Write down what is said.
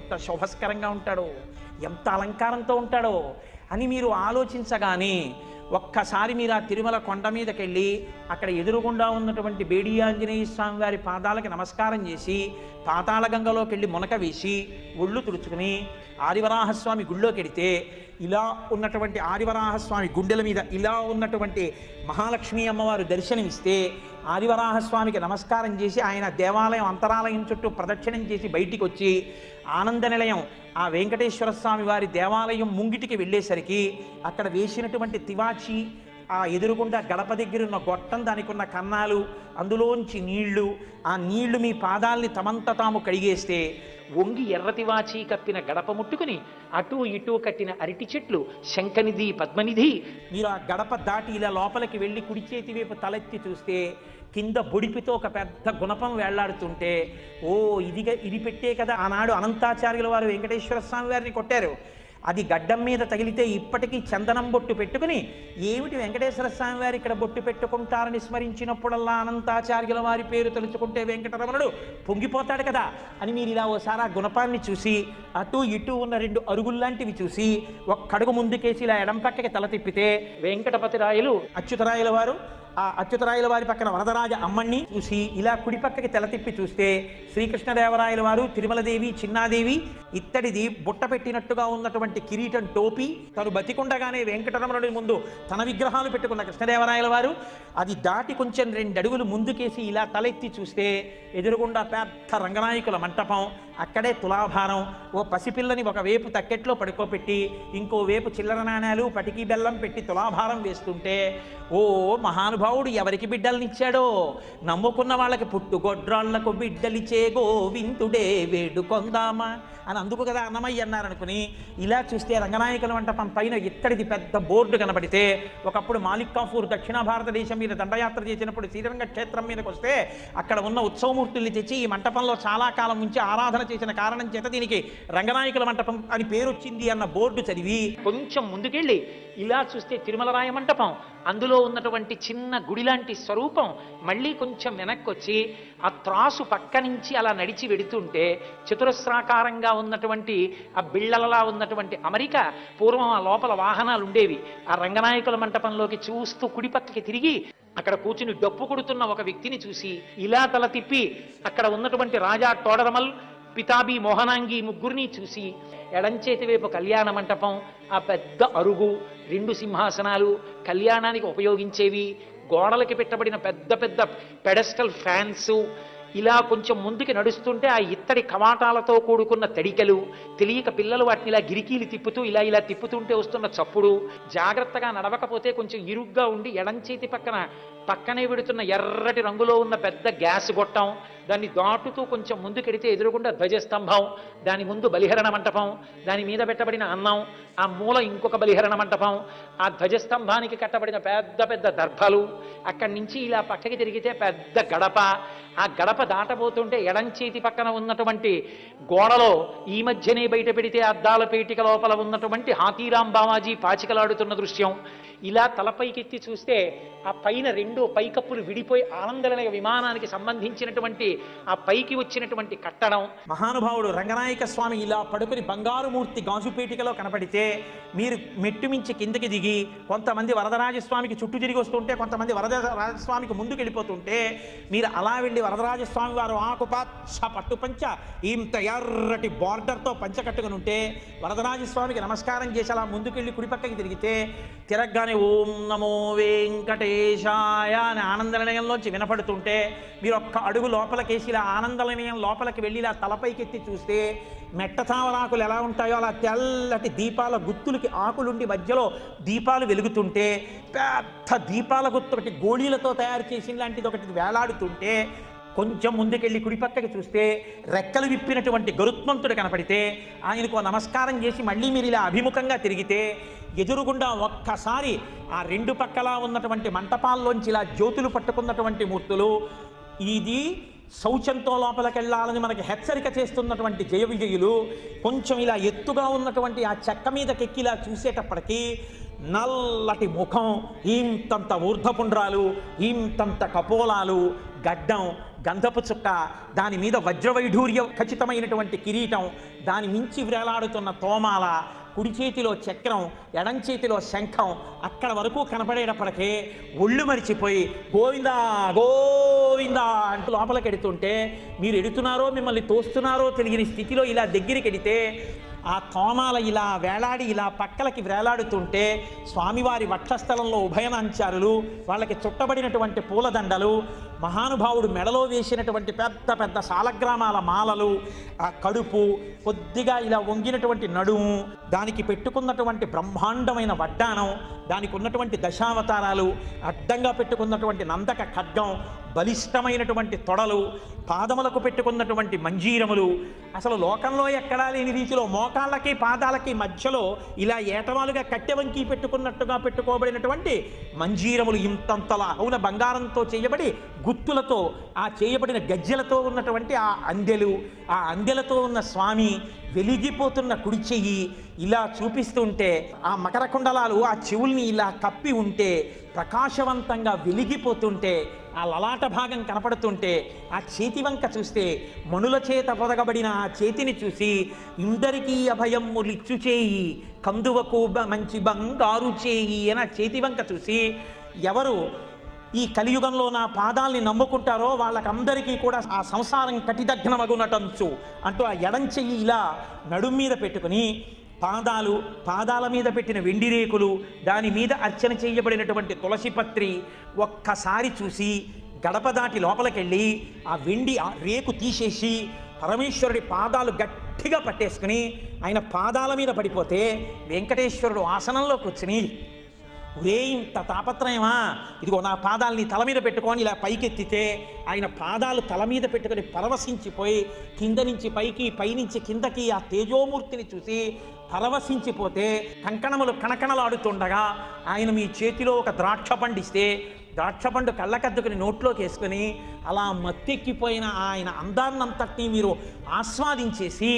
ఎంత శోభస్కరంగా ఉంటాడో, ఎంత అలంకారంతో ఉంటాడో అని మీరు ఆలోచించగానే ఒక్కసారి మీరు ఆ తిరుమల కొండ మీదకి వెళ్ళి అక్కడ ఎదురుగుండా ఉన్నటువంటి బేడి ఆంజనేయ స్వామి వారి పాదాలకి నమస్కారం చేసి పాతాళగంగలోకి వెళ్ళి మునక వేసి ఒళ్ళు తుడుచుకుని ఆదివరాహస్వామి గుళ్ళోకి వెడితే ఇలా ఉన్నటువంటి ఆదివరాహస్వామి గుండెల మీద ఇలా ఉన్నటువంటి మహాలక్ష్మీ అమ్మవారు దర్శనమిస్తే ఆదివరాహస్వామికి నమస్కారం చేసి ఆయన దేవాలయం అంతరాలయం చుట్టూ ప్రదక్షిణం చేసి బయటికి వచ్చి ఆనంద నిలయం ఆ వెంకటేశ్వర స్వామి వారి దేవాలయం ముంగిటికి వెళ్ళేసరికి అక్కడ వేసినటువంటి తివాచి, ఆ ఎదురుగుండా గడప దగ్గర ఉన్న గొట్టం, దానికి ఉన్న కన్నాలు, అందులోంచి నీళ్లు, ఆ నీళ్లు మీ పాదాల్ని తమంత తాము కడిగేస్తే వంగి ఎర్రతివాచి కప్పిన గడప ముట్టుకుని అటూ ఇటూ కట్టిన అరటి చెట్లు, శంఖనిధి, పద్మనిధి, మీరు ఆ గడప దాటి ఇలా లోపలికి వెళ్ళి కుడి చేతి వైపు తలెత్తి చూస్తే కింద బొడిపితో ఒక పెద్ద గుణపం వేళ్లాడుతుంటే, ఓ ఇది పెట్టే కదా ఆనాడు అనంతాచార్యుల వారు వెంకటేశ్వర స్వామి వారిని కొట్టారు. అది గడ్డం మీద తగిలితే ఇప్పటికీ చందనం బొట్టు పెట్టుకుని, ఏమిటి వెంకటేశ్వర స్వామి వారు ఇక్కడ బొట్టు పెట్టుకుంటారని స్మరించినప్పుడల్లా అనంతాచార్యుల వారి పేరు తలుచుకుంటే వెంకటరమణుడు పొంగిపోతాడు కదా అని మీరు ఇలా ఓసారి ఆ గుణపాన్ని చూసి అటు ఇటు ఉన్న 2 అరుగుల్లాంటివి చూసి ఒక్కడుగు ముందుకేసి ఇలా ఎడం పక్కకి తల తిప్పితే వెంకటపతి రాయలు అచ్యుతరాయల వారు, ఆ అచ్యుతరాయల వారి పక్కన వరదరాజ అమ్మణ్ణి చూసి ఇలా కుడి పక్కకి తెల తిప్పి చూస్తే శ్రీకృష్ణదేవరాయల వారు, తిరుమలదేవి, చిన్నాదేవి ఇత్తడిది బుట్ట పెట్టినట్టుగా ఉన్నటువంటి కిరీటం టోపీ, తను బతికుండగానే వెంకటరమణుడి ముందు తన విగ్రహాలు పెట్టుకున్న కృష్ణదేవరాయల వారు, అది దాటి కొంచెం 2 అడుగులు ముందుకేసి ఇలా తలెత్తి చూస్తే ఎదురుగుండా పెద్ద రంగనాయకుల మంటపం, అక్కడే తులాభారం, ఓ పసిపిల్లని ఒక వేపు తక్కెట్లో పడుకోపెట్టి ఇంకో వేపు చిల్లర నాణాలు, పటికీ బెల్లం పెట్టి తులాభారం వేస్తుంటే, ఓ మహానుభావుడు ఎవరికి బిడ్డలనిచ్చాడో, నమ్ముకున్న వాళ్ళకి పుట్టుగొడ్రాళ్లకు బిడ్డలిచే గోవిందుడే వేడుకొందామా అని అందుకు కదా అన్నమయ్య అన్నారనుకుని ఇలా చూస్తే రంగనాయకుల మంటపం పైన ఇత్తడిది పెద్ద బోర్డు కనబడితే, ఒకప్పుడు మాలిక్ కాఫూర్ దక్షిణ భారతదేశం మీద దండయాత్ర చేసినప్పుడు శ్రీరంగ క్షేత్రం మీదకి వస్తే అక్కడ ఉన్న ఉత్సవమూర్తుల్ని తెచ్చి ఈ మంటపంలో చాలా కాలం నుంచి ఆరాధన చేసిన కారణం చేత దీనికి రంగనాయకుల మంటపం అని పేరు వచ్చింది అన్న బోర్డు చదివి కొంచెం ముందుకెళ్ళి ఇలా చూస్తే తిరుమలరాయ మంటపం, అందులో ఉన్నటువంటి చిన్న గుడి లాంటి స్వరూపం, మళ్ళీ కొంచెం వెనక్కి వచ్చి ఆ త్రాసు పక్క నుంచి అలా నడిచి వెడుతుంటే చతురస్రాకారంగా ఉన్నటువంటి ఆ బిళ్ళలలా ఉన్నటువంటి అమరిక, పూర్వం ఆ లోపల వాహనాలు ఉండేవి, ఆ రంగనాయకుల మంటపంలోకి చూస్తూ కుడి పక్కకి తిరిగి అక్కడ కూర్చుని డప్పు కొడుతున్న ఒక వ్యక్తిని చూసి ఇలా తల తిప్పి అక్కడ ఉన్నటువంటి రాజా తోడరమల్, పితాబి, మోహనాంగి ముగ్గురిని చూసి ఎడంచేతి వైపు కళ్యాణ మంటపం, ఆ పెద్ద అరుగు, 2 సింహాసనాలు, కళ్యాణానికి ఉపయోగించేవి, గోడలకి పెట్టబడిన పెద్ద పెద్ద పెడస్టల్ ఫ్యాన్స్, ఇలా కొంచెం ముందుకి నడుస్తుంటే ఆ ఇత్తడి కవాటాలతో కూడుకున్న తడికలు, తెలియక పిల్లలు వాటిని ఇలా గిరికీలు తిప్పుతూ ఇలా తిప్పుతుంటే వస్తున్న చప్పుడు, జాగ్రత్తగా నడవకపోతే కొంచెం ఇరుగ్గా ఉండి ఎడంచేతి పక్కనే విడుతున్న ఎర్రటి రంగులో ఉన్న పెద్ద గ్యాస్ గొట్టం, దాన్ని దాటుతూ కొంచెం ముందుకెడితే ఎదురుగుండా ధ్వజస్తంభం, దాని ముందు బలిహరణ మంటపం, దాని మీద పెట్టబడిన అన్నం, ఆ మూల ఇంకొక బలిహరణ మంటపం, ఆ ధ్వజస్తంభానికి కట్టబడిన పెద్ద పెద్ద దర్భలు, అక్కడి నుంచి ఇలా పక్కకి తిరిగితే పెద్ద గడప, ఆ గడప దాటబోతుంటే ఎడంచేతి పక్కన ఉన్నటువంటి గోడలో ఈ మధ్యనే బయట పెడితే అద్దాల పేటిక లోపల ఉన్నటువంటి హాతీరాం బావాజీ పాచికలాడుతున్న దృశ్యం, ఇలా తలపైకెత్తి చూస్తే ఆ పైన 2 పైకప్పులు విడిపోయి ఆనందలయ విమానానికి సంబంధించినటువంటి ఆ పైకి వచ్చినటువంటి కట్టడం, మహానుభావుడు రంగనాయక స్వామి ఇలా పడుకుని బంగారు మూర్తి గాజుపేటికలో కనపడితే మీరు మెట్టు మించి కిందకి దిగి కొంతమంది వరదరాజస్వామికి చుట్టూ తిరిగి వస్తుంటే కొంతమంది వరదరాజస్వామికి ముందుకు వెళ్ళిపోతుంటే మీరు అలా వెళ్ళి వరదరాజస్వామి వారు ఆకుపచ్చ పట్టుపంచ ఇంత ఎర్రటి బార్డర్తో పంచ కట్టుకుని ఉంటే వరదరాజస్వామికి నమస్కారం చేసి అలా ముందుకెళ్ళి కుడిపక్కకి తిరిగితే తిరగగానే ఓం నమో వెంకటేశాయ అని ఆనందనిలయంలోంచి వినపడుతుంటే మీరు ఒక్క అడుగు లోపలికేసి ఇలా ఆనందనిలయం లోపలికి వెళ్ళి ఇలా తలపైకెత్తి చూస్తే మెట్టతావరాకులు ఎలా ఉంటాయో అలా తెల్లటి దీపాల గుత్తులకి ఆకులుండి మధ్యలో దీపాలు వెలుగుతుంటే పెద్ద దీపాల గుత్తు ఒకటి గోళీలతో తయారు చేసిన లాంటిది ఒకటి వేలాడుతుంటే కొంచెం ముందుకెళ్ళి కుడిపక్కకి చూస్తే రెక్కలు విప్పినటువంటి గరుత్మంతుడు కనపడితే ఆయనకు నమస్కారం చేసి మళ్ళీ మీరు ఇలా అభిముఖంగా తిరిగితే ఎదురుగుండా ఒక్కసారి ఆ 2 పక్కలా ఉన్నటువంటి మంటపాల్లోంచి ఇలా జ్యోతులు పట్టుకున్నటువంటి మూర్తులు, ఇది శౌచంతో లోపలికెళ్ళాలని మనకి హెచ్చరిక చేస్తున్నటువంటి జయ విజయులు, కొంచెం ఇలా ఎత్తుగా ఉన్నటువంటి ఆ చెక్క మీదకెక్కి ఇలా చూసేటప్పటికీ నల్లటి ముఖం, ఇంతంత ఊర్ధపుండ్రాలు, ఇంతంత కపోలాలు, గడ్డం, గంధపు చుక్క, దాని మీద వజ్రవైఢూర్య ఖచ్చితమైనటువంటి కిరీటం, దాని మించి వ్రేలాడుతున్న తోమాల, కుడి చేతిలో చక్రం, ఎడం చేతిలో శంఖం, అక్కడ వరకు కనపడేటప్పటికే ఒళ్ళు మరిచిపోయి గోవిందా గోవిందా అంటూ లోపలికి ఎడుతుంటే, మీరు ఎడుతున్నారో మిమ్మల్ని తోస్తున్నారో తెలియని స్థితిలో ఇలా దగ్గరికి ఎడితే ఆ తోమాల ఇలా వేలాడి ఇలా పక్కలకి వేలాడుతుంటే స్వామివారి వక్షస్థలంలో ఉభయనాంచారులు, వాళ్ళకి చుట్టబడినటువంటి పూలదండలు, మహానుభావుడు మెడలో వేసినటువంటి పెద్ద పెద్ద సాలగ్రామాల మాలలు, ఆ కడుపు, కొద్దిగా ఇలా వంగినటువంటి నడుము, దానికి పెట్టుకున్నటువంటి బ్రహ్మాండమైన వడ్డానం, దానికి ఉన్నటువంటి దశావతారాలు, అడ్డంగా పెట్టుకున్నటువంటి నందక ఖడ్గం, బలిష్టమైనటువంటి తొడలు, పాదములకు పెట్టుకున్నటువంటి మంజీరములు, అసలు లోకంలో ఎక్కడా లేని రీతిలో మోకాళ్ళకి పాదాలకి మధ్యలో ఇలా ఏటవాలుగా కట్టెవంకి పెట్టుకున్నట్టుగా పెట్టుకోబడినటువంటి మంజీరములు, ఇంతంతలా అవున బంగారంతో చేయబడి గుత్తులతో ఆ చేయబడిన గజ్జెలతో ఉన్నటువంటి ఆ అందెలతో ఉన్న స్వామి వెలిగిపోతున్న కుడి చెయ్యి ఇలా చూపిస్తుంటే, ఆ మకర కుండలాలు ఆ చెవుల్ని ఇలా కప్పి ఉంటే ప్రకాశవంతంగా వెలిగిపోతుంటే, ఆ లలాట భాగం కనపడుతుంటే, ఆ చేతి వంక చూస్తే మణుల చేత పొదగబడిన ఆ చేతిని చూసి ఇందరికీ అభయమ్ములిచ్చు చేయి కందువకు మంచి బంగారు చేయి అని ఆ చేతి వంక చూసి, ఎవరు ఈ కలియుగంలో నా పాదాల్ని నమ్ముకుంటారో వాళ్ళకందరికీ కూడా ఆ సంసారం కటిదగ్నమగునటంచు అంటూ ఆ ఎడం చెయ్యి ఇలా నడుం మీద పెట్టుకుని పాదాల మీద పెట్టిన వెండి రేకులు, దాని మీద అర్చన చేయబడినటువంటి తులసిపత్రి ఒక్కసారి చూసి గడప దాటి లోపలికెళ్ళి ఆ వెండి రేకు తీసేసి పరమేశ్వరుడి పాదాలు గట్టిగా పట్టేసుకుని ఆయన పాదాల మీద పడిపోతే వెంకటేశ్వరుడు ఆసనంలో కూర్చుని, ఒరే ఇంత తాపత్రయమా, ఇదిగో నా పాదాలని తల మీద పెట్టుకొని ఇలా పైకెత్తితే ఆయన పాదాలు తల మీద పెట్టుకొని పరవశించిపోయి కింద నుంచి పైకి, పైనుంచి కిందకి ఆ తేజోమూర్తిని చూసి పరవశించిపోతే కంకణములు కణకణలాడుతుండగా ఆయన మీ చేతిలో ఒక ద్రాక్ష పండిస్తే ద్రాక్షపండు కళ్ళకద్దుకుని నోట్లోకి వేసుకుని అలా మత్తెక్కిపోయిన ఆయన అందాన్నంతటినీ మీరు ఆస్వాదించేసి